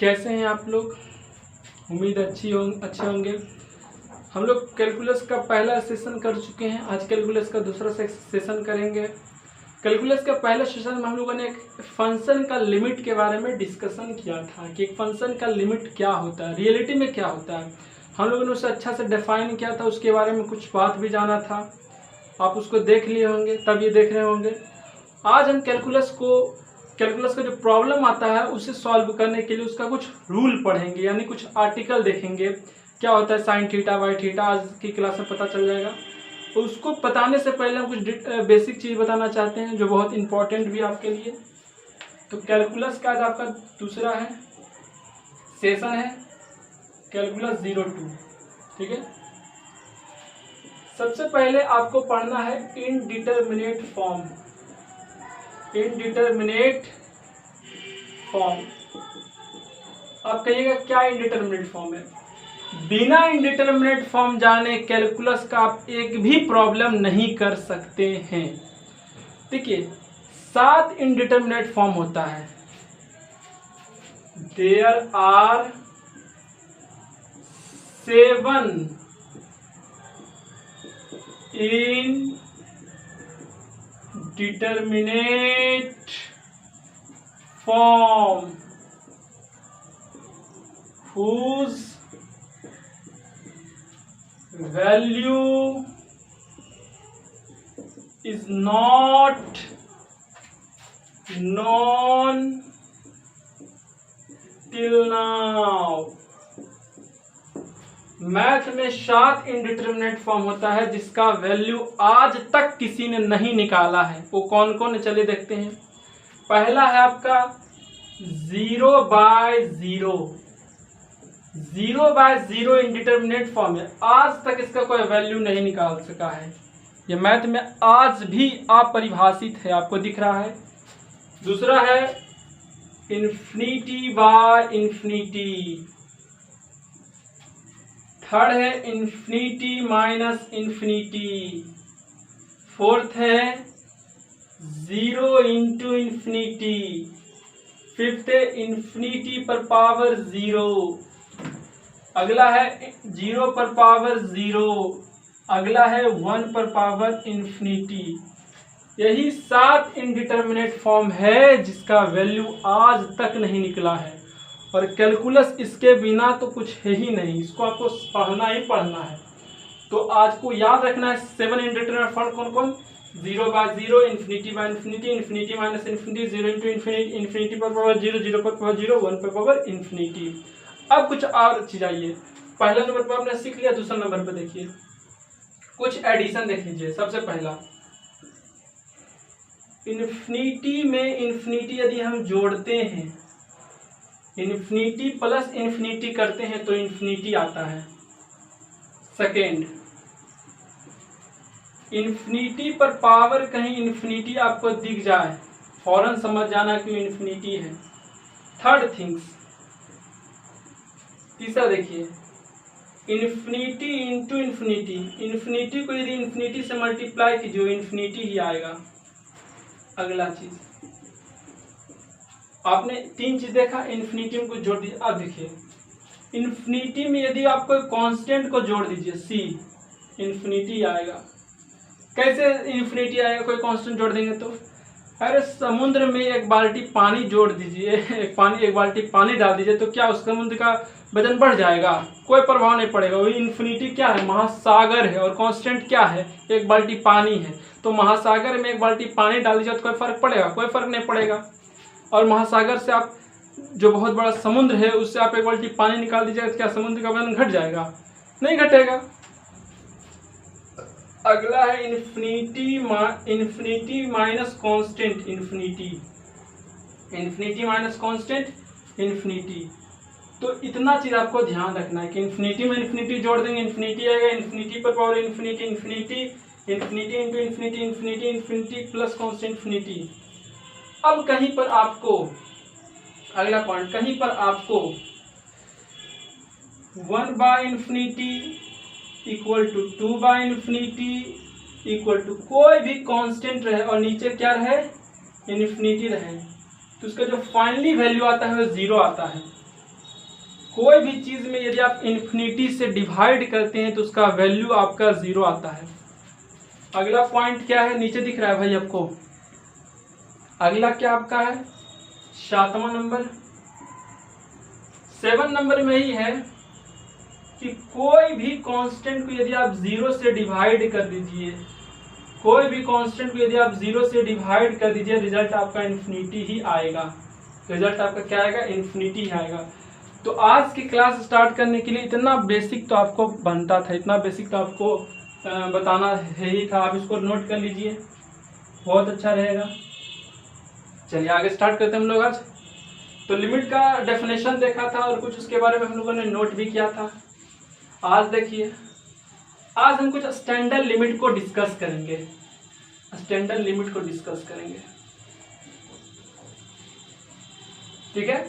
कैसे हैं आप लोग? उम्मीद अच्छे होंगे। हम लोग कैलकुलस का पहला सेशन कर चुके हैं। आज कैलकुलस का दूसरा सेशन करेंगे। कैलकुलस का पहला सेशन में हम लोगों ने एक फंक्शन का लिमिट के बारे में डिस्कशन किया था कि एक फंक्शन का लिमिट क्या होता है, रियलिटी में क्या होता है। हम लोगों ने उसे अच्छा से डिफाइन किया था, उसके बारे में कुछ बात भी जाना था। आप उसको देख लिए होंगे, तब ये देख रहे होंगे। आज हम कैलकुलस का जो प्रॉब्लम आता है उसे सॉल्व करने के लिए उसका कुछ रूल पढ़ेंगे, यानी कुछ आर्टिकल देखेंगे। क्या होता है साइन थीटा बाई थीटा, आज की क्लास में पता चल जाएगा। तो उसको बताने से पहले हम कुछ बेसिक चीज़ बताना चाहते हैं जो बहुत इंपॉर्टेंट भी आपके लिए। तो कैलकुलस का आज आपका दूसरा सेशन है, कैलकुलस 02। ठीक है, सबसे पहले आपको पढ़ना है इनडिटरमिनेट फॉर्म। इनडिटरमिनेट फॉर्म, आप कहिएगा क्या इनडिटरमिनेट फॉर्म है? बिना इनडिटरमिनेट फॉर्म जाने कैलकुलस का आप एक भी प्रॉब्लम नहीं कर सकते हैं। देखिए 7 इनडिटरमिनेट फॉर्म होता है। There are 7 indeterminate form whose value is not known till now। Math में 7 इनडिटरमिनेट फॉर्म होता है जिसका वैल्यू आज तक किसी ने नहीं निकाला है। वो कौन कौन है चलिए देखते हैं। पहला है आपका 0/0। 0/0 इनडिटरमिनेट फॉर्म है, आज तक इसका कोई वैल्यू नहीं निकाल सका है। ये मैथ में आज भी अपरिभाषित है, आपको दिख रहा है। दूसरा है इन्फिनिटी बाय इन्फिनिटी। थर्ड है इन्फिनिटी माइनस इन्फिनिटी। फोर्थ है 0 इंटू इन्फिनिटी। फिफ्थ है इन्फिनिटी पर पावर 0। अगला है 0 पर पावर 0। अगला है 1 पर पावर इन्फिनिटी। यही 7 इनडिटरमिनेट फॉर्म है जिसका वैल्यू आज तक नहीं निकला है। और कैलकुलस इसके बिना तो कुछ है ही नहीं, इसको आपको पढ़ना ही पढ़ना है। तो आज को याद रखना है 7 इनडिटरमिनेट फॉर्म कौन कौन? 0/0, infinity by infinity, infinity minus infinity, 0 into infinity, infinity पर पावर 0, 0 पर पावर 0, 1 पर पावर इन्फिनिटी। अब कुछ और चीज आइए। पहला नंबर पर आपने सीख लिया, दूसरा नंबर पर देखिए कुछ एडिशन देख लीजिए। सबसे पहला इन्फिनिटी में इन्फिनिटी यदि हम जोड़ते हैं, इन्फिनिटी प्लस इन्फिनिटी करते हैं तो इन्फिनिटी आता है। सेकेंड, इन्फिनिटी पर पावर कहीं इन्फिनिटी आपको दिख जाए, फौरन समझ जाना कि इन्फिनिटी है। थर्ड थिंग्स, तीसरा देखिए इन्फिनिटी इंटू इन्फिनिटी। इन्फिनिटी को यदि इन्फिनिटी से मल्टीप्लाई कीजिए इन्फिनिटी ही आएगा। अगला चीज आपने 3 चीज देखा, इन्फिनिटी को जोड़ दीजिए। अब देखिए इन्फिनिटी में यदि आप कोई कांस्टेंट को जोड़ दीजिए सी, इन्फिनिटी आएगा। कैसे इन्फिनिटी आएगा? कोई कांस्टेंट जोड़ देंगे तो। अरे समुद्र में एक बाल्टी पानी जोड़ दीजिए, एक बाल्टी पानी डाल दीजिए तो क्या उस समुद्र का वजन बढ़ जाएगा? कोई प्रभाव नहीं पड़ेगा। वही इन्फिनिटी क्या है? महासागर है। और कांस्टेंट क्या है? एक बाल्टी पानी है। तो महासागर में एक बाल्टी पानी डाल दीजिए तो कोई फर्क पड़ेगा? कोई फर्क नहीं पड़ेगा। और महासागर से आप जो बहुत बड़ा समुद्र है उससे आप एक बाल्टी पानी निकाल दीजिएगा तो क्या समुद्र का वजन घट जाएगा? नहीं घटेगा। अगला है infinity minus constant infinity minus constant infinity. तो इतना चीज आपको ध्यान रखना है कि इन्फिनिटी में इन्फिनिटी जोड़ देंगे इन्फिनिटी आएगा, इन्फिनिटी पर power infinity, infinity into infinity, infinity plus constant infinity. अब कहीं पर आपको अगला पॉइंट, कहीं पर आपको 1/इन्फिनिटी इक्वल टू 2/इन्फिनिटी इक्वल टू कोई भी कांस्टेंट रहे और नीचे क्या रहे? इन्फिनिटी रहे, तो उसका जो फाइनली वैल्यू आता है वो 0 आता है। कोई भी चीज में यदि आप इन्फिनिटी से डिवाइड करते हैं तो उसका वैल्यू आपका 0 आता है। अगला पॉइंट क्या है, नीचे दिख रहा है भाई आपको। अगला क्या आपका है, 7वां नंबर। 7 नंबर में ही है कि कोई भी कांस्टेंट को यदि आप 0 से डिवाइड कर दीजिए, कोई भी कांस्टेंट को यदि आप 0 से डिवाइड कर दीजिए, रिजल्ट आपका इन्फिनिटी ही आएगा। रिजल्ट आपका क्या आएगा, इन्फिनिटी ही आएगा। तो आज की क्लास स्टार्ट करने के लिए इतना बेसिक तो आपको बनता था, इतना बेसिक तो आपको बताना है ही था। आप इसको नोट कर लीजिए, बहुत अच्छा रहेगा। चलिए आगे स्टार्ट करते हैं हम लोग आज। तो लिमिट का डेफिनेशन देखा था और कुछ उसके बारे में हम लोगों ने नोट भी किया था। आज देखिए, आज हम कुछ स्टैंडर्ड लिमिट को डिस्कस करेंगे। स्टैंडर्ड लिमिट को डिस्कस करेंगे, ठीक है।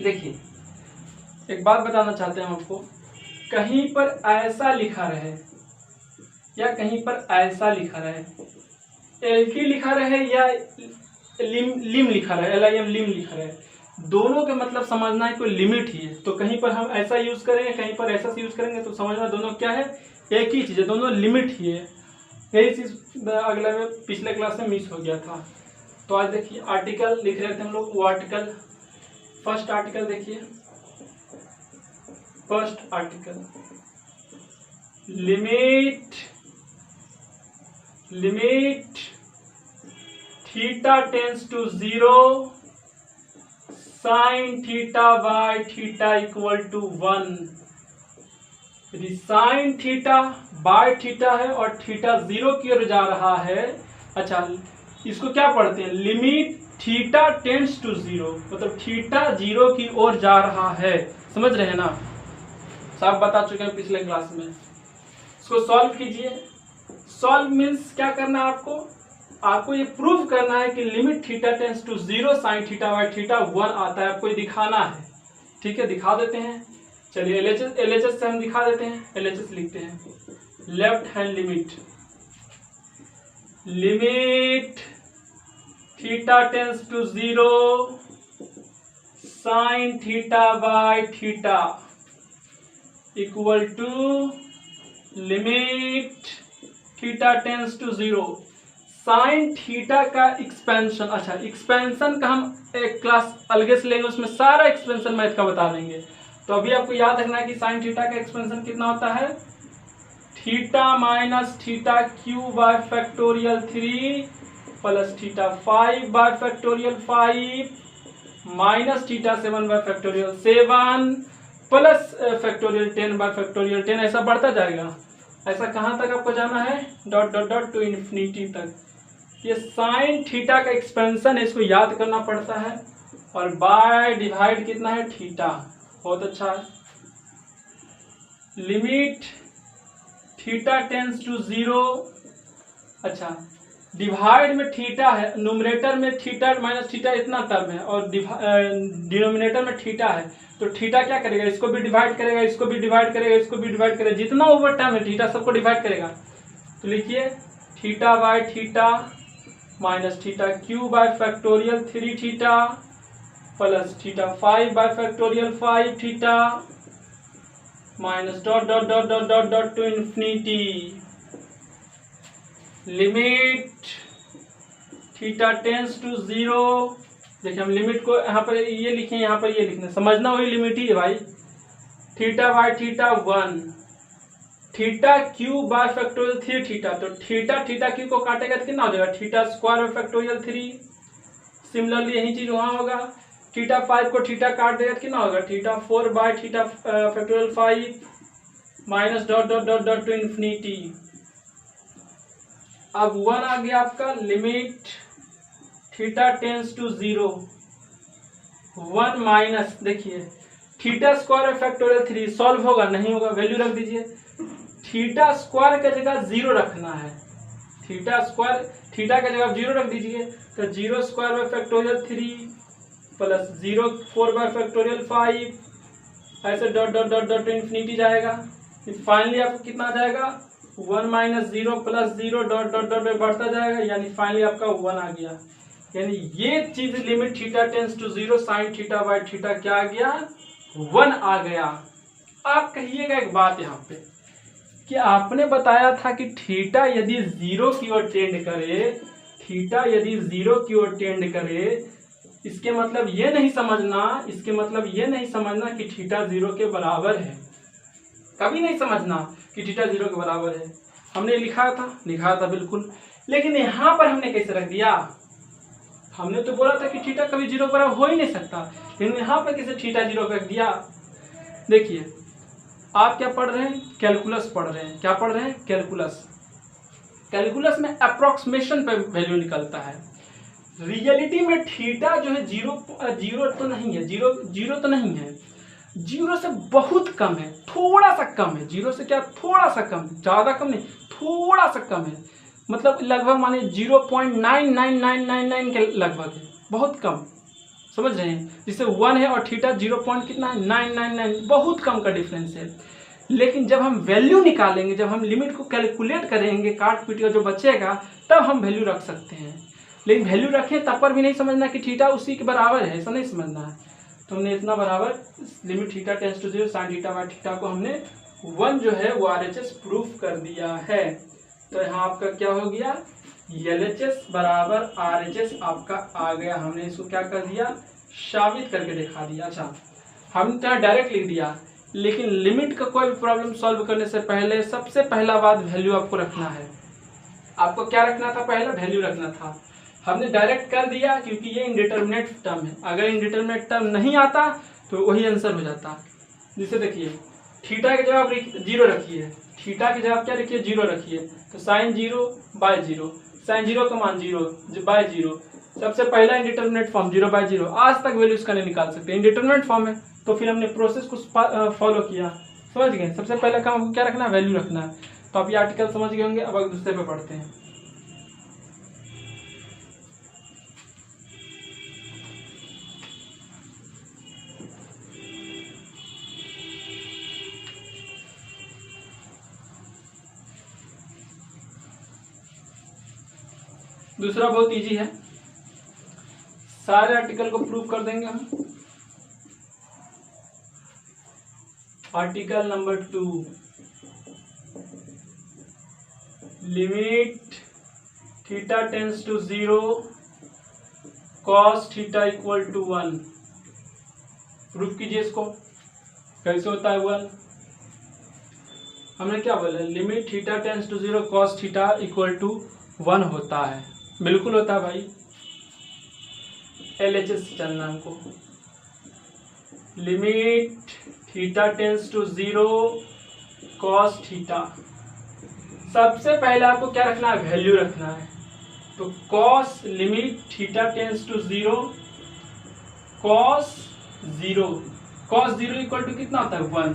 देखिए, एक बात बताना चाहते हैं हम आपको, कहीं पर ऐसा लिखा रहे या कहीं पर ऐसा लिखा रहे, LT लिखा रहे या लिम लिखा रहे, LIM लिम लिखा रहे, दोनों के मतलब समझना है कोई लिमिट ही है। तो कहीं पर हम ऐसा यूज करेंगे, कहीं पर ऐसा यूज करेंगे, तो समझना दोनों क्या है, एक ही चीज है, दोनों लिमिट ही है। यही चीज अगले में पिछले क्लास में मिस हो गया था। तो आज देखिए आर्टिकल लिख रहे थे हम लोग, वो आर्टिकल, फर्स्ट आर्टिकल देखिए, first article, limit theta tends to 0 sine theta by theta equal to 1। Sine theta by theta है और थीटा 0 की ओर जा रहा है। अच्छा, इसको क्या पढ़ते हैं, लिमिट थीटा टेंस टू 0, मतलब थीटा 0 की ओर जा रहा है। समझ रहे हैं ना, सब बता चुके हैं पिछले क्लास में। इसको सॉल्व कीजिए। सॉल्व मीन्स क्या करना है आपको, आपको ये प्रूव करना है कि limit theta tends to 0 sine theta by theta 1 आता है। आपको ये दिखाना है, ठीक है, दिखा देते हैं। चलिए LHS से हम दिखा देते हैं। LHS लिखते हैं, left hand limit theta tends to 0 sine theta by theta equal to limit theta tends to 0 sine theta का एक्सपेंशन। अच्छा, एक्सपेंशन का हम एक क्लास अलग से लेंगे, उसमें सारा एक्सपेंशन मैथ का बता देंगे। तो अभी आपको याद रखना है कि साइन थीटा का एक्सपेंशन कितना होता है, theta minus theta cube by factorial 3 plus theta 5 by factorial 5 minus theta 7 bye factorial 7 plus factorial 10 bye factorial 10। ऐसा बढ़ता जाएगा। ऐसा कहाँ तक आपको जाना है, dot dot dot to infinity तक। ये साइन थीटा का एक्सपेंशन है, इसको याद करना पड़ता है। और बाय डिवाइड कितना है, थीटा, बहुत अच्छा है। लिमिट थीटा टेंस टू 0, अच्छा डिवाइड में थीटा है, न्यूमरेटर में थीटा माइनस थीटा इतना टर्म है और डिनोमिनेटर में थीटा है। तो थीटा क्या करेगा, इसको भी डिवाइड करेगा, इसको भी डिवाइड करेगा, इसको भी डिवाइड करेगा, जितना ओवर टर्म है थीटा सबको डिवाइड करेगा। तो लिखिए theta by theta minus theta cube by factorial 3 theta plus theta 5 by factorial 5 theta minus dot dot dot dot dot dot to infinity limit theta tends to 0। देखिए हम limit को यहाँ पर ये लिखें, यहाँ पर ये लिखना, समझना वही लिमिट ही है भाई। Theta by theta 1, theta cube by factorial 3 theta. तो थीटा थीटा क्यू को काटेगा तो कितना हो जाएगा, theta square by factorial 3। Similarly यही चीज वहां होगा, थीटा 5 को थीटा काट देगा तो कितना होगा, theta 4 by theta factorial 5 minus dot dot dot dot to infinity. अब 1 आ गया आपका, limit theta tends to 0 1 minus, देखिए थीटा स्क्वायर फैक्टोरियल 3 सॉल्व होगा, नहीं होगा, वैल्यू रख दीजिए। थीटा स्क्वायर का जगह 0 रखना है, थीटा स्क्वायर थीटा का जगह 0 रख दीजिए। तो 0 square by factorial 3 plus 0 4 bye factorial 5 ऐसे dot dot dot dot infinity जाएगा। फाइनली आपको कितना आ जाएगा, 1 minus 0 plus 0 dot dot dot बढ़ता जाएगा, यानी फाइनली आपका 1 आ गया। यानी ये चीज limit theta tends to 0 sine theta by theta क्या आ गया 1 आ गया। आप कहिएगा एक बात यहाँ पे कि आपने बताया था कि थीटा यदि 0 की ओर टेंड करे, थीटा यदि 0 की ओर टेंड करे, इसके मतलब ये नहीं समझना कि थीटा 0 के बराबर है। कभी नहीं समझना कि थीटा 0 के बराबर है। हमने लिखा था बिल्कुल, लेकिन यहाँ पर हमने कैसे रख दिया? हमने तो बोला था कि थीटा कभी 0 के बराबर हो ही नहीं सकता, लेकिन यहाँ पर कैसे थीटा 0 रख दिया? देखिए, आप क्या पढ़ रहे हैं? कैलकुलस पढ़ रहे हैं। क्या पढ़ रहे हैं? कैलकुलस। कैलकुलस में अप्रोक्सीमेशन पे वैल्यू निकलता है। रियलिटी में थीटा जो है जीरो तो नहीं है, जीरो तो नहीं है, 0 से बहुत कम है, थोड़ा सा कम है। 0 से क्या थोड़ा सा कम, ज़्यादा कम नहीं, थोड़ा सा कम है। मतलब लगभग माने 0.99999 के लगभग है, बहुत कम। समझ रहे हैं? जिससे 1 है और थीटा 0 कितना है 999, बहुत कम का डिफरेंस है। लेकिन जब हम वैल्यू निकालेंगे, जब हम लिमिट को कैलकुलेट करेंगे, काट पीट जो बचेगा, तब हम वैल्यू रख सकते हैं। लेकिन वैल्यू रखें तब पर भी नहीं समझना कि थीटा उसी के बराबर है, ऐसा नहीं समझना है। तो हमने इतना बराबर limit theta tends to 0 sine theta by theta को हमने 1 जो है वो RHS प्रूफ कर दिया है। तो यहाँ आपका क्या हो गया? LHS बराबर RHS आपका आ गया। हमने इसको क्या कर दिया? साबित करके दिखा दिया। अच्छा, हम तो डायरेक्ट लिख दिया, लेकिन लिमिट का कोई भी प्रॉब्लम सॉल्व करने से पहले सबसे पहला बात वैल्यू आपको रखना है। आपको क्या रखना था? पहला वैल्यू रखना था। हमने डायरेक्ट कर दिया क्योंकि ये इनडिटरमिनेट टर्म है। अगर इनडिटरमिनेट टर्म नहीं आता तो वही आंसर हो जाता। जिसे देखिए, थीटा के जवाब 0 रखिए, थीटा के जवाब क्या रखिए? 0 रखिए। तो साइन 0 बाय 0, साइन 0 का मान 0 बाय 0, सबसे पहला इनडिटरमिनेट फॉर्म 0 बाय 0। आज तक वैल्यू इसका नहीं निकाल सकते, इनडिटरमिनेट फॉर्म है। तो फिर हमने प्रोसेस को फॉलो किया। समझ गए? सबसे पहला काम हमको क्या रखना है? वैल्यू रखना है। तो आप ये आर्टिकल समझ गए होंगे। अब दूसरे पे पढ़ते हैं। दूसरा बहुत इजी है, सारे आर्टिकल को प्रूव कर देंगे हम। Article number 2, limit theta tends to 0 cos theta equal to 1। Proof कीजिए इसको। कैसे होता है 1? हमने क्या बोला? Limit theta tends to 0 cos theta equal to 1 होता है। बिल्कुल होता है भाई। LHS चलना हमको। Limit theta tends to 0 cos theta. सबसे पहले आपको क्या रखना है? वैल्यू रखना है। तो cos limit theta tends to 0 cos 0, cos 0 equal to कितना होता है? 1।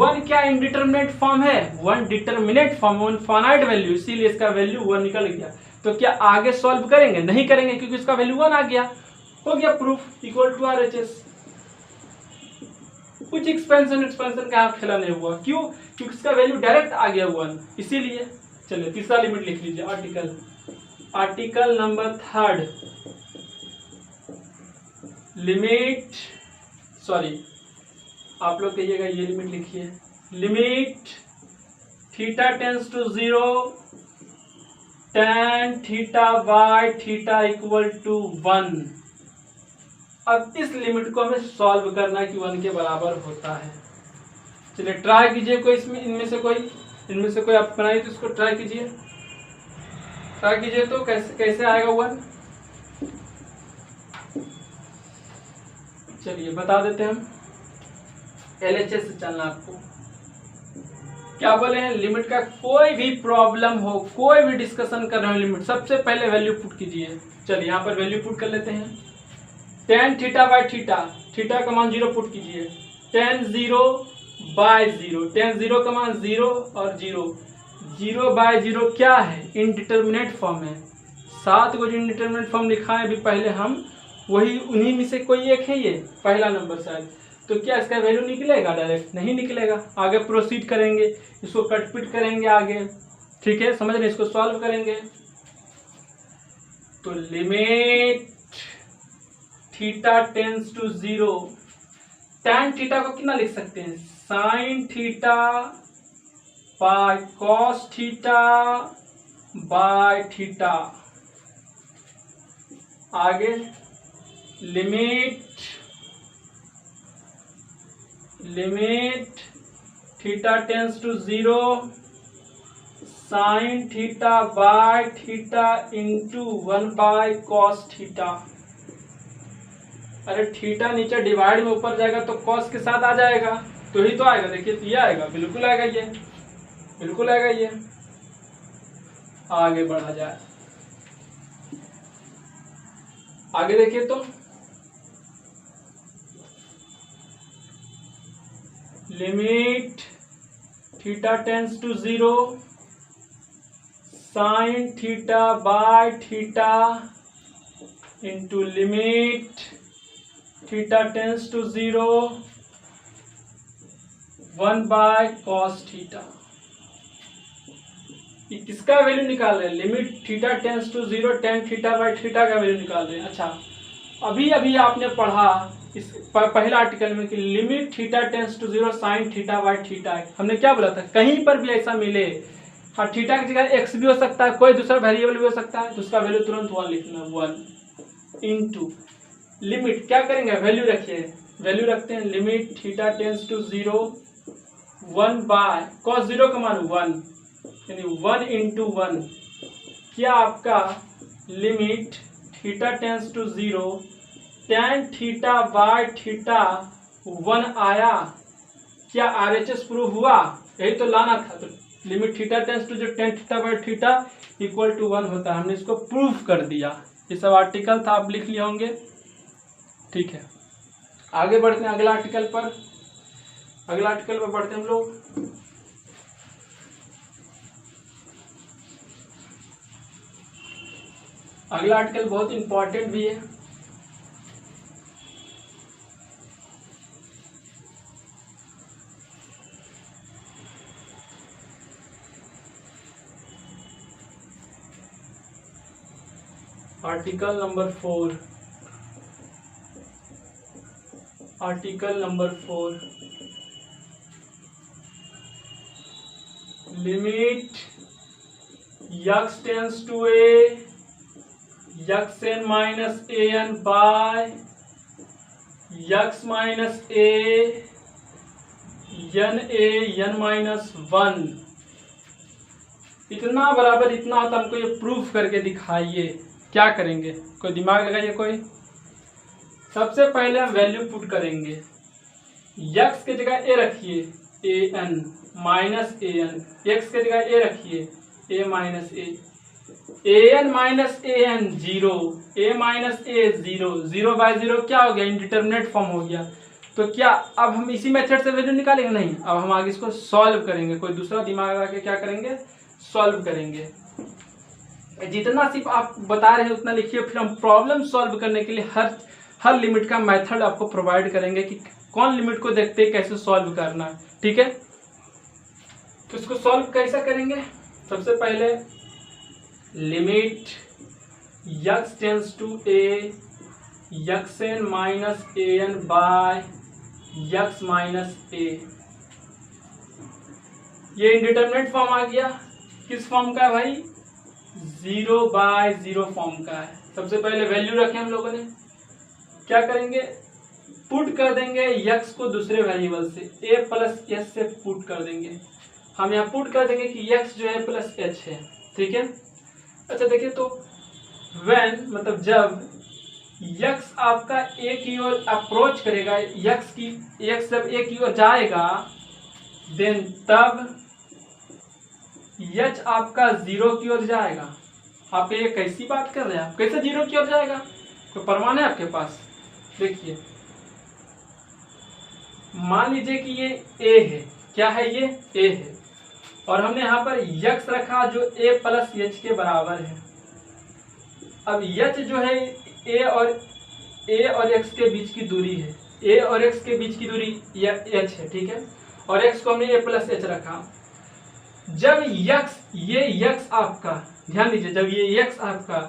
1 क्या इनडिटरमिनेट फॉर्म है? 1 डिटरमिनेट फॉर्म, 1 फाइनाइट वैल्यू, इसीलिए इसका वैल्यू 1 निकल गया। तो क्या आगे सॉल्व करेंगे? नहीं करेंगे, क्योंकि इसका वैल्यू 1 आ गया। हो गया प्रूफ, इक्वल टू RHS। कुछ एक्सपेंशन का यहाँ खेला नहीं हुआ। क्यों? क्योंकि इसका वैल्यू डायरेक्ट आ गया 1, इसीलिए। चलिए तीसरा लिमिट लिख लीजिए। आर्टिकल नंबर 3, लिमिट, सॉरी आप लोग कहिएगा ये लिमिट लिखिए। Limit theta tends to 0 tan theta by theta equal to 1। अब इस लिमिट को हमें सॉल्व करना है कि 1 के बराबर होता है। चलिए ट्राई कीजिए। कोई इनमें से कोई आप बनाइए तो इसको ट्राई कीजिए। तो कैसे आएगा 1? चलिए बता देते हैं हम। LHS से चलना आपको। क्या बोले हैं? लिमिट का कोई भी प्रॉब्लम हो, कोई भी डिस्कशन कर रहे हो लिमिट, सबसे पहले वैल्यू पुट कीजिए। चलिए यहाँ पर वैल्यू पुट कर लेते हैं। tan theta by theta, theta का मान 0 पुट कीजिए। tan 0 बाय 0, tan 0 का मान 0 और 0 बाय 0 क्या है? इनडिटरमिनेट फॉर्म है। 7 को इनडिटरमिनेट फॉर्म लिखा है अभी पहले हम, वही उन्हीं में से कोई एक है ये पहला नंबर शायद। तो क्या इसका वैल्यू निकलेगा? डायरेक्ट नहीं निकलेगा। आगे प्रोसीड करेंगे, इसको कट पिट करेंगे आगे। ठीक है, समझ रहे? इसको सॉल्व करेंगे। तो limit theta tends to 0, tan theta को कितना लिख सकते हैं, sine theta by cos theta by theta. आगे limit theta tends to 0, sine theta by theta into 1 by cos theta. अरे थीटा नीचे डिवाइड में ऊपर जाएगा तो कॉस के साथ आ जाएगा, तो ही तो आएगा। देखिए तो ये आएगा, बिल्कुल आएगा, ये बिल्कुल आएगा। ये आगे बढ़ा जाए, आगे देखिए तो limit theta tends to 0, sine theta by theta into limit theta tends to 0, 1 by cos theta. किसका वैल्यू निकाल रहे हैं, limit theta tends to 0 tan theta by theta का वैल्यू निकाल रहे हैं। अच्छा, अभी अभी आपने पढ़ा इस पहला आर्टिकल में कि limit theta tends to 0 sine theta by theta है। हमने क्या बोला था, कहीं पर भी ऐसा मिले और थीटा की जगह x भी हो सकता है, कोई दूसरा वेरिएबल भी हो सकता है, तो उसका वैल्यू तुरंत 1 लिखना, 1 इंटू लिमिट क्या करेंगे, वैल्यू रखिए, वैल्यू रखते हैं limit theta tends to 0, 1 by cos 0 का मान 1, यानी 1 इंटू 1। क्या आपका limit theta tends to 0 tan theta by theta 1 आया, क्या RHS प्रूव हुआ, यही तो लाना था। तो limit theta tends to 0 tan theta by theta equal to 1 होता है, हमने इसको प्रूव कर दिया। ये सब आर्टिकल था, आप लिख लिए होंगे, ठीक है। आगे बढ़ते हैं अगला आर्टिकल पर, अगला आर्टिकल पर बढ़ते हैं हम लोग। अगला आर्टिकल बहुत इंपॉर्टेंट भी है। Article number 4, article number 4, limit x tends to a xn minus an by x minus a n minus 1, इतना बराबर इतना होता, हमको ये प्रूफ करके दिखाइए। क्या करेंगे, कोई दिमाग लगाइए कोई। सबसे पहले हम वैल्यू पुट करेंगे, x की जगह a रखिए an माइनस an, x की जगह a रखिए a minus a, an minus an 0, a minus a 0, 0 by 0 क्या हो गया, इंडिटरमिनेट फॉर्म हो गया। तो क्या अब हम इसी मेथड से वैल्यू निकालेंगे, नहीं, अब हम आगे इसको सॉल्व करेंगे। कोई दूसरा दिमाग लगा के क्या करेंगे, सॉल्व करेंगे। जितना सिर्फ आप बता रहे हैं उतना लिखिए, फिर हम प्रॉब्लम सॉल्व करने के लिए हर लिमिट का मेथड आपको प्रोवाइड करेंगे कि कौन लिमिट को देखते हैं कैसे सॉल्व करना है, ठीक है। तो इसको सॉल्व कैसे करेंगे, सबसे पहले limit x tends to a xn minus an by x minus a, ये इंडिटरमिनेट फॉर्म आ गया। किस फॉर्म का है भाई, 0 बाय 0 फॉर्म का है। सबसे पहले वैल्यू रखे हम लोगों ने, क्या करेंगे, पुट कर देंगे x को दूसरे वेरिएबल से a प्लस s से पुट कर देंगे। हम यहाँ पुट कर देंगे कि x जो है प्लस h है, ठीक है। अच्छा देखिए तो when मतलब जब x आपका a की ओर अप्रोच करेगा, x जब a की ओर जाएगा, देन तब h आपका 0 की ओर जाएगा। आप ये कैसी बात कर रहे हैं, आप कैसे 0 की ओर जाएगा, कोई प्रमाण है आपके पास। देखिए मान लीजिए कि ये a है, क्या है, ये a है, और हमने यहाँ पर x रखा जो a प्लस h के बराबर है। अब h जो है a और x के बीच की दूरी है, a और x के बीच की दूरी h है, ठीक है, और x को हमने a प्लस h रखा। जब ये x आपका, ध्यान दीजिए, जब ये x आपका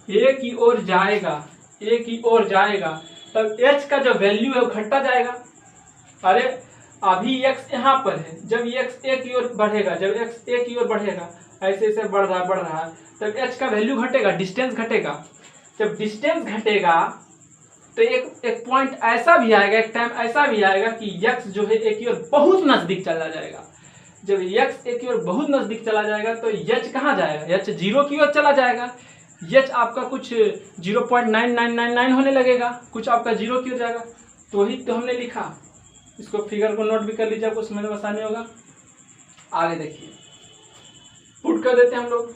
ए की ओर जाएगा, ए की ओर जाएगा, तब एच का जो वैल्यू है वो घटता जाएगा। अरे अभी एक्स यहाँ पर है, जब एक्स ए की ओर बढ़ेगा, जब एक्स ए की ओर बढ़ेगा, ऐसे ऐसे बढ़ रहा है, तब एच का वैल्यू घटेगा, डिस्टेंस घटेगा। जब डिस्टेंस घटेगा तो एक पॉइंट ऐसा भी आएगा, एक टाइम ऐसा भी आएगा कि एक्स जो है ए की ओर बहुत नजदीक चला जाएगा। जब एक्स ए की ओर बहुत नजदीक चला जाएगा तो एच कहाँ जाएगा, एच जीरो की ओर चला जाएगा। एच आपका कुछ 0.9999 होने लगेगा, कुछ आपका जीरो की ओर जाएगा। तो ही तो हमने लिखा, इसको फिगर को नोट भी कर लीजिए, आपको समझने में आसानी होगा। आगे देखिए, पुट कर देते हैं हम लोग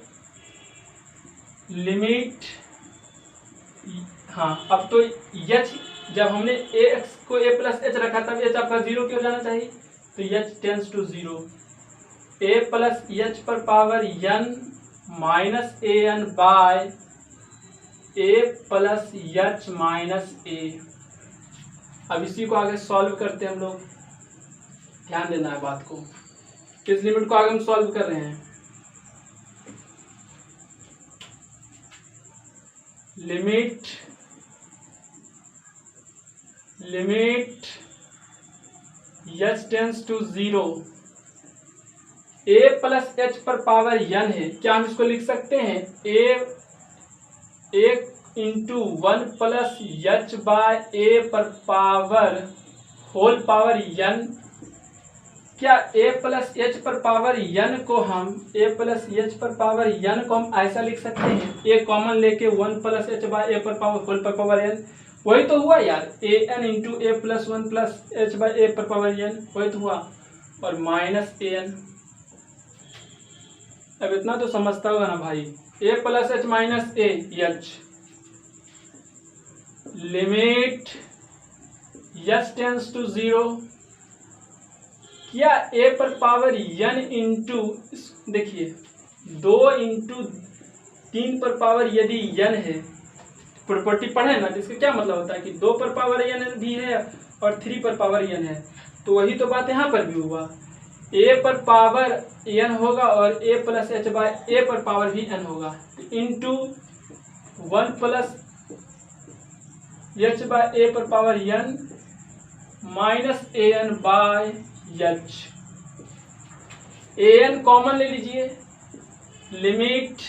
लिमिट। हाँ, अब तो एच, जब हमने ए एक्स को ए प्लस एच रखा तब एच आपका जीरो की ओर जाना चाहिए, तो h tends to zero. A plus h पर power n minus a n by a plus h minus a. अब इसी को आगे सॉल्व करते हैं हम लोग, ध्यान देना है बात को। किस लिमिट को आगे हम सॉल्व कर रहे हैं, limit h tends to zero. A plus h पर पावर एन है, क्या हम इसको लिख सकते हैं a into 1 plus h by a पर पावर होल पावर एन। क्या ए प्लस एच पर पावर एन को हम ऐसा लिख सकते हैं, ए कॉमन लेके 1 प्लस एच बाय ए पर पावर होल पर पावर एन। वही तो हुआ यार, A N into A plus 1 plus h by a पर पावर एन, वही तो हुआ, और माइनस ए एन। अब इतना तो समझता होगा ना भाई, a plus h minus a h. Limit h tends to zero. क्या ए पर पावर एन इंटू, देखिए 2 इंटू 3 पर पावर यदि एन है, प्रॉपर्टी पढ़े ना, जिसका क्या मतलब होता है कि 2 पर पावर एन भी है और 3 पर पावर एन है, तो वही तो बात यहाँ पर भी हुआ। ए पर पावर एन होगा और a plus h by a पर पावर भी एन होगा, into 1 plus h by a पर power n minus a n by h. A n common ले लीजिए, limit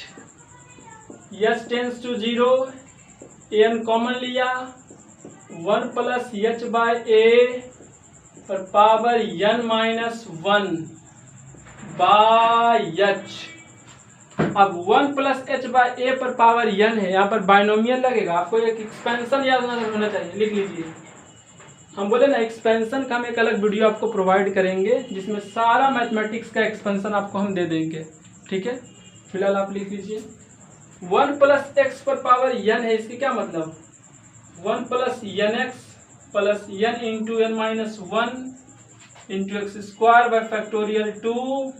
h tends to zero, a n common लिया, 1 plus h by a पर power n minus 1 by h. अब 1 plus h by a पर power n है, यहाँ पर binomial लगेगा, आपको एक एक्सपेंशन याद होना चाहिए, लिख लीजिए। हम बोले ना एक्सपेंशन का हम एक अलग वीडियो आपको प्रोवाइड करेंगे, जिसमें सारा मैथमेटिक्स का एक्सपेंशन आपको हम दे देंगे, ठीक है। फिलहाल आप लिख लीजिए 1 प्लस एक्स पर पावर एन है, इसकी क्या मतलब 1 plus n x plus n into N minus 1 into x square by factorial 2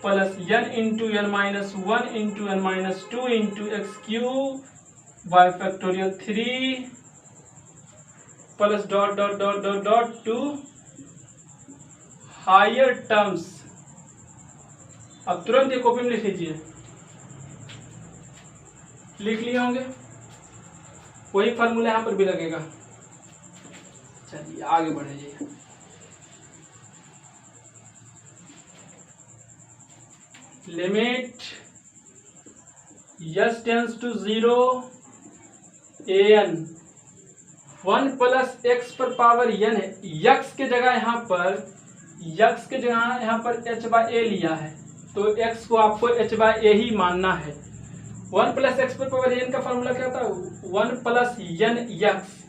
plus n into N minus 1 into N minus 2 into x cube by factorial 3 plus dot dot dot dot dot to higher terms. अब तुरंत ये copy में लिख लीजिए, लिख लिए होंगे, वही फार्मूला यहां पर भी लगेगा। चलिए आगे बढ़िए, limit h tends to zero, a n 1 plus x पर पावर एन है, यक्स के जगह यहाँ पर एच बाय ए लिया है, तो एक्स को आपको एच बाय ए ही मानना है। 1 प्लस एक्स पर पावर एन का फॉर्मूला क्या था, 1 plus n x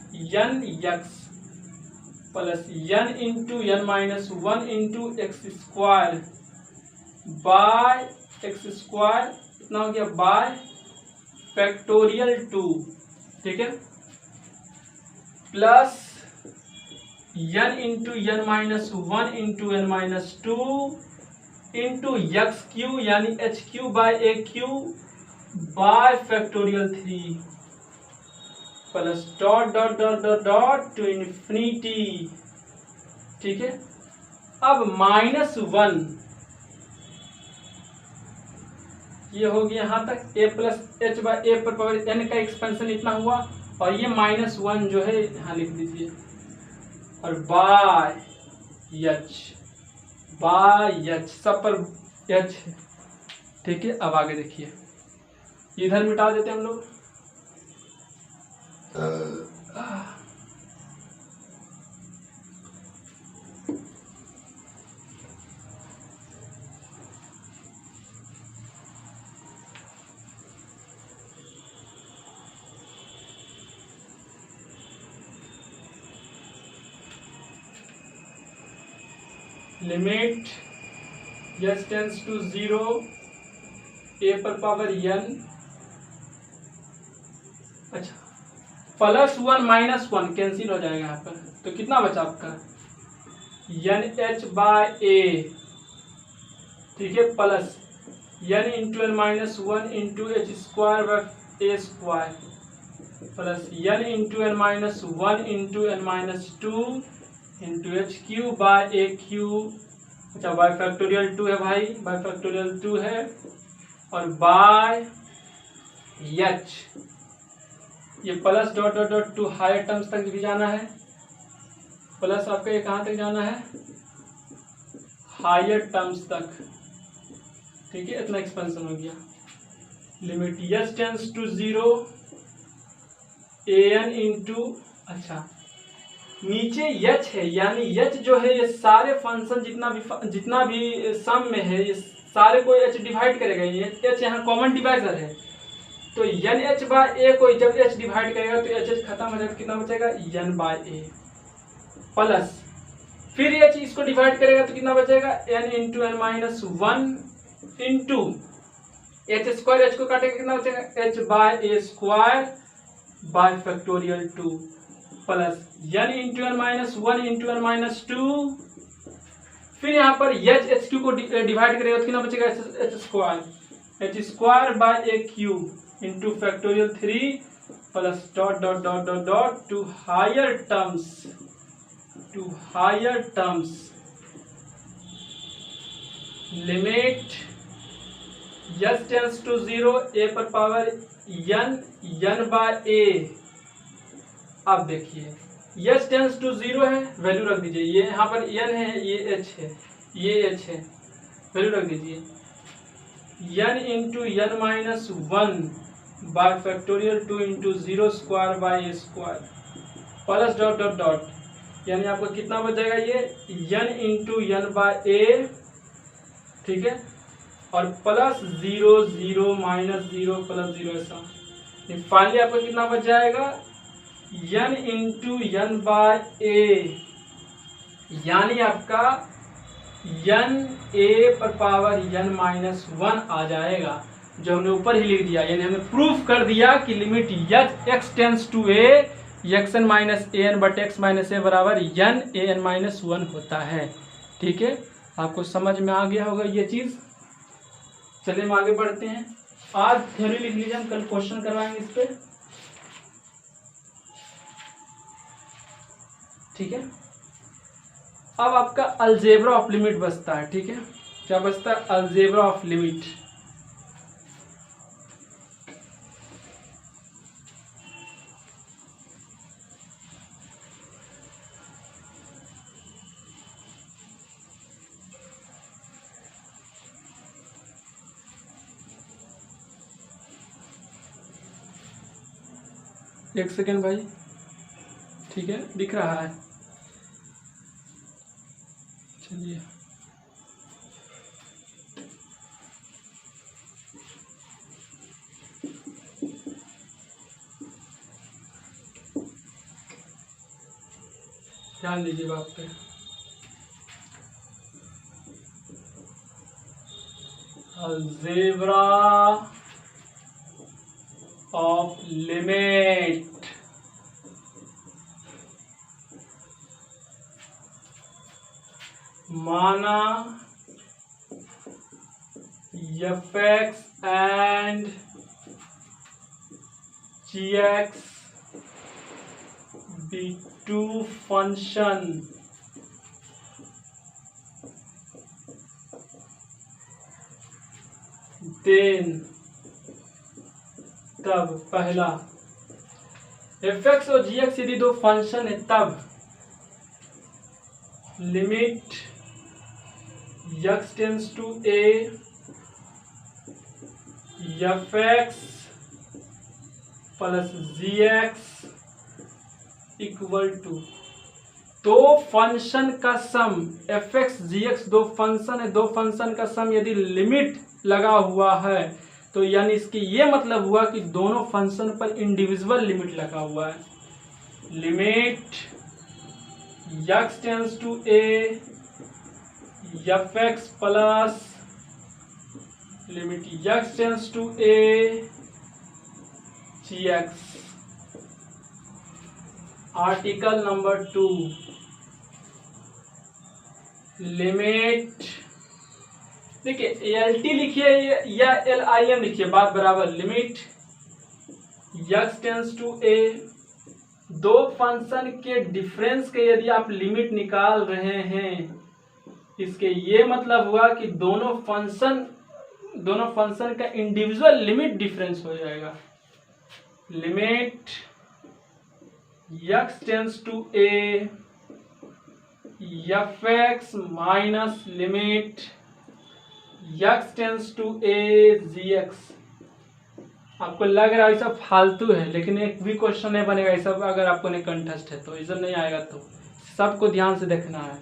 plus n into N minus 1 into x square by x square, इतना हो गया, बाय फैक्टोरियल 2, ठीक है, plus n into N minus 1 into N minus 2 into x cube यानी h cube by a cube by factorial 3 plus dot dot dot dot dot to infinity, ठीक है। अब -1 ये हो गया यहाँ तक a प्लस एच बाई ए पर पावर n का एक्सपेंशन इतना हुआ, और ये -1 जो है यहाँ लिख दीजिए, और बाय एच सब पर एच है। ठीक है, अब आगे देखिए, इधर मिटा देते हैं हम लोग। Limit s tends to 0 a पर पावर n, अच्छा +1 - 1 कैंसिल हो जाएगा यहाँ पर, तो कितना बचा आपका NH/a, ठीक है, plus n into n -1 into h square by a square, plus n into n -1 into n -2 into h cube by a cube, अच्छा बाय फैक्टोरियल 2 है भाई, बाय फैक्टोरियल 2 है, और बाय एच, ये plus dot dot dot to higher terms तक भी जाना है, प्लस आपका ये कहाँ तक जाना है, हायर टर्म्स तक। ठीक है, इतना एक्सपेंशन हो गया। Limit s tends to 0 an into, अच्छा नीचे h है, यानी h जो है ये सारे फंक्शन जितना भी सम में है, ये सारे को h डिवाइड करेगा, ये h यहाँ कॉमन डिवाइजर है, तो NH/a को जब h डिवाइड करेगा तो h खत्म हो जाएगा, कितना बचेगा n/a, प्लस फिर h इसको डिवाइड करेगा तो कितना बचेगा n into n -1 into h square, h को काटेगा कितना बचेगा h/a square by factorial 2, plus n into n -1 into n -2, फिर यहाँ पर h2 को डिवाइड करेगा तो कितना बचेगा h square by a cube into factorial 3, plus dot dot dot dot dot to higher terms, limit s tends to 0 a पर power n/a। अब देखिए s टेंस टू 0 है, वैल्यू रख दीजिए, ये यहाँ पर n है, ये h है, ये h है, वैल्यू रख दीजिए, n into n -1 bye factorial 2 into 0 square by A square, plus dot dot dot, यानी आपको कितना बच जाएगा ये n इंटू n/a, ठीक है, और प्लस 0 0 -0 प्लस 0 ऐसा, फाइनली आपको कितना बच जाएगा n इंटू n/a, यानी आपका n a पर पावर n -1 आ जाएगा, जो हमने ऊपर ही लिख दिया, यानी हमने प्रूफ कर दिया कि limit x tends to a xn - an but x - a बराबर n an - 1 होता है। ठीक है, आपको समझ में आ गया होगा ये चीज। चलिए हम आगे बढ़ते हैं, आज थ्योरी लिख लीजिए, हम कल क्वेश्चन करवाएंगे इस पे। ठीक है, अब आपका अलजेब्रा ऑफ लिमिट बचता है। ठीक है, क्या बचता है, अलजेब्रा ऑफ लिमिट। एक सेकेंड भाई, ठीक है, दिख रहा है, चलिए ध्यान दीजिए बात पे। अलजेब्रा ऑफ लिमिट, माना f(x) and g(x) be two function 10, तब पहला fx और gx यदि दो फंक्शन है तब limit x tends to a fx plus gx equal to दो फंक्शन का सम fx gx दो फंक्शन है, दो फंक्शन का सम यदि लिमिट लगा हुआ है तो यानी इसकी ये मतलब हुआ कि दोनों फंक्शन पर इंडिविजुअल लिमिट लगा हुआ है। Limit x tends to a fx plus limit x tends to a gx। Article number 2 limit, देखिए LT लिखिए या LIM लिखिए, बात बराबर। Limit x tends to a, दो फंक्शन के डिफरेंस के यदि आप लिमिट निकाल रहे हैं, इसके ये मतलब हुआ कि दोनों फंक्शन का इंडिविजुअल लिमिट डिफरेंस हो जाएगा। Limit x tends to a fx minus limit x tends to a gx। आपको लग रहा है सब फालतू है, लेकिन एक भी क्वेश्चन नहीं बनेगा ये सब अगर आपको नहीं कंटेस्ट है तो। इधर नहीं आएगा तो सबको ध्यान से देखना है।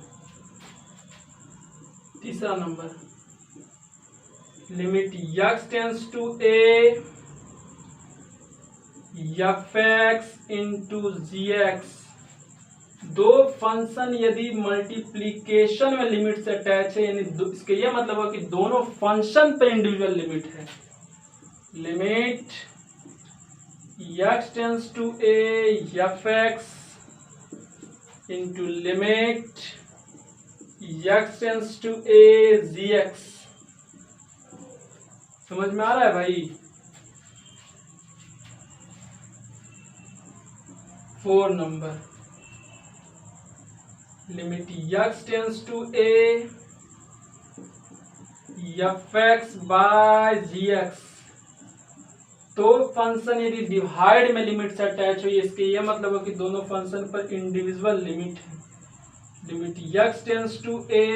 तीसरा नंबर limit x tends to a fx into gx, दो फंक्शन यदि मल्टीप्लीकेशन में लिमिट से अटैच है, यानी इसके ये मतलब है कि दोनों फंक्शन पे इंडिविजुअल लिमिट है। Limit x tends to a fx into limit x tends to a gx। समझ में आ रहा है भाई? 4 नंबर limit x tends to a fx by gx, तो फंक्शन यदि डिवाइड में लिमिट से अटैच हुई, इसके ये मतलब है कि दोनों फंक्शन पर इंडिविजुअल लिमिट है। Limit x tends to a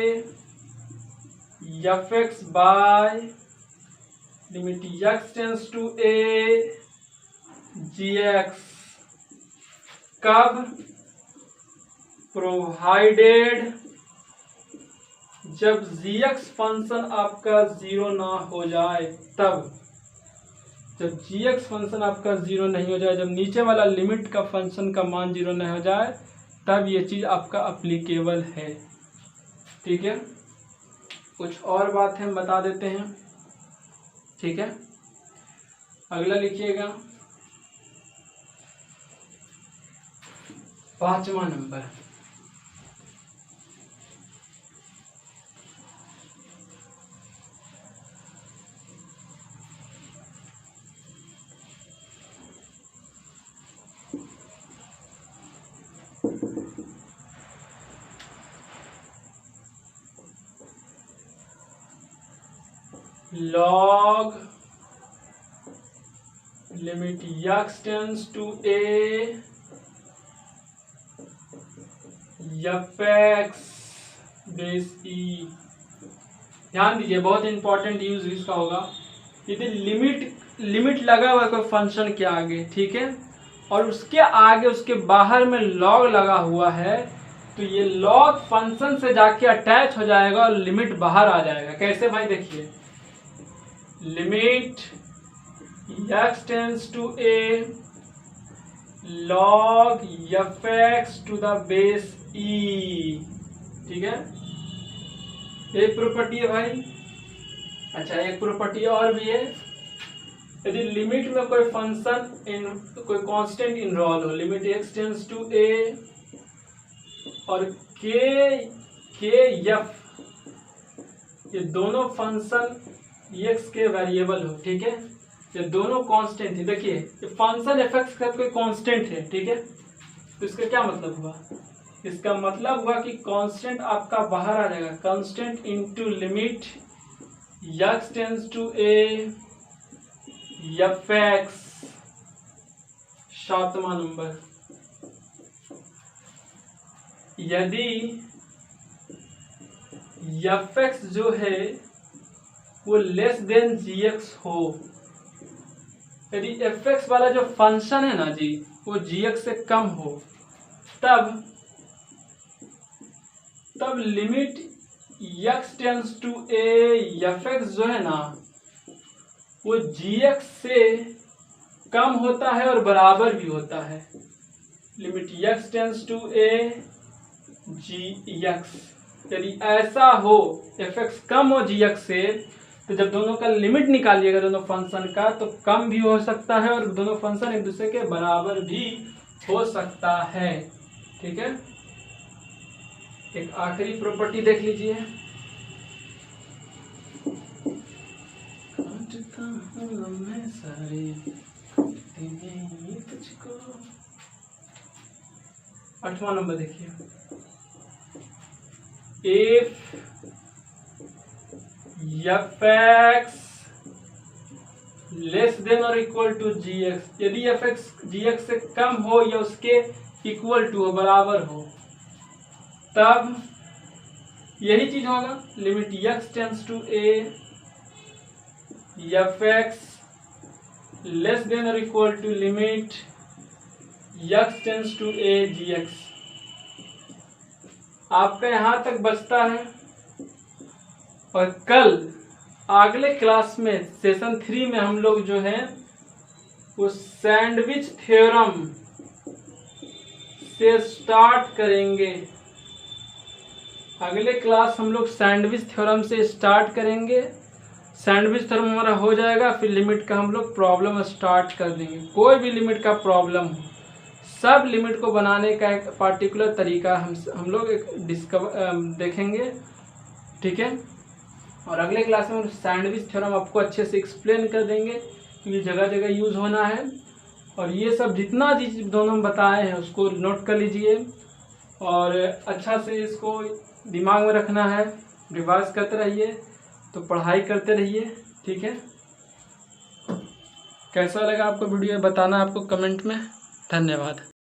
fx by limit x tends to a gx। कब? प्रोवाइडेड जब gx फंक्शन आपका 0 ना हो जाए, तब। जब gx फंक्शन आपका 0 नहीं हो जाए, जब नीचे वाला लिमिट का फंक्शन का मान 0 नहीं हो जाए, तब ये चीज आपका अप्लीकेबल है। ठीक है, कुछ और बात है बता देते हैं। ठीक है, अगला लिखिएगा 5वां number log limit x tends to a fx base e। ध्यान दीजिए, बहुत इंपॉर्टेंट यूज इसका होगा। यदि लिमिट लगा हुआ है कोई फंक्शन के आगे, ठीक है, और उसके आगे उसके बाहर में log लगा हुआ है, तो ये log फंक्शन से जाके अटैच हो जाएगा और लिमिट बाहर आ जाएगा। कैसे भाई? देखिए, limit x tends to a log fx to the base e। ठीक है, एक प्रॉपर्टी है भाई। अच्छा, एक प्रॉपर्टी और भी है, यदि लिमिट में कोई फंक्शन कोई कांस्टेंट इन्वॉल्व हो, limit x tends to a और k f, ये दोनों फंक्शन x के वेरिएबल हो, ठीक है, ये दोनों कांस्टेंट है। देखिए, ये फंक्शन fx का कोई कांस्टेंट है, ठीक है, तो इसका क्या मतलब हुआ? इसका मतलब हुआ कि कांस्टेंट आपका बाहर आ जाएगा। Constant into limit x tends to a fx। 7वां नंबर, यदि fx जो है वो लेस देन gx हो, यदि fx वाला जो फंक्शन है ना जी वो gx से कम हो, तब limit x tends to a fx जो है ना वो gx से कम होता है और बराबर भी होता है। Limit x tends to a gx, यदि ऐसा हो fx कम हो gx से, तो जब दोनों का लिमिट निकालिएगा दोनों फंक्शन का, तो कम भी हो सकता है और दोनों फंक्शन एक दूसरे के बराबर भी हो सकता है। ठीक है, एक आखिरी प्रॉपर्टी देख लीजिए। 8वां नंबर देखिए, इफ fx लेस देन और इक्वल टू gx, यदि fx gx से कम हो या उसके इक्वल टू हो, बराबर हो, तब यही चीज होगा। Limit x tends to a fx less than और equal to limit x tends to a gx। आपका यहां तक बचता है, और कल अगले क्लास में सेशन 3 में हम लोग जो है वो सैंडविच थ्योरम से स्टार्ट करेंगे। अगले क्लास हम लोग सैंडविच थ्योरम से स्टार्ट करेंगे। सैंडविच थ्योरम हमारा हो जाएगा, फिर लिमिट का हम लोग प्रॉब्लम स्टार्ट कर देंगे। कोई भी लिमिट का प्रॉब्लम हो, सब लिमिट को बनाने का एक पार्टिकुलर तरीका हम लोग देखेंगे। ठीक है, और अगले क्लास में सैंडविच थ्योरम आपको अच्छे से एक्सप्लेन कर देंगे, क्योंकि जगह जगह यूज़ होना है। और ये सब जितना चीज दोनों बताए हैं उसको नोट कर लीजिए, और अच्छा से इसको दिमाग में रखना है, रिवाइज करते रहिए, तो पढ़ाई करते रहिए। ठीक है, कैसा लगा आपको वीडियो बताना आपको कमेंट में। धन्यवाद।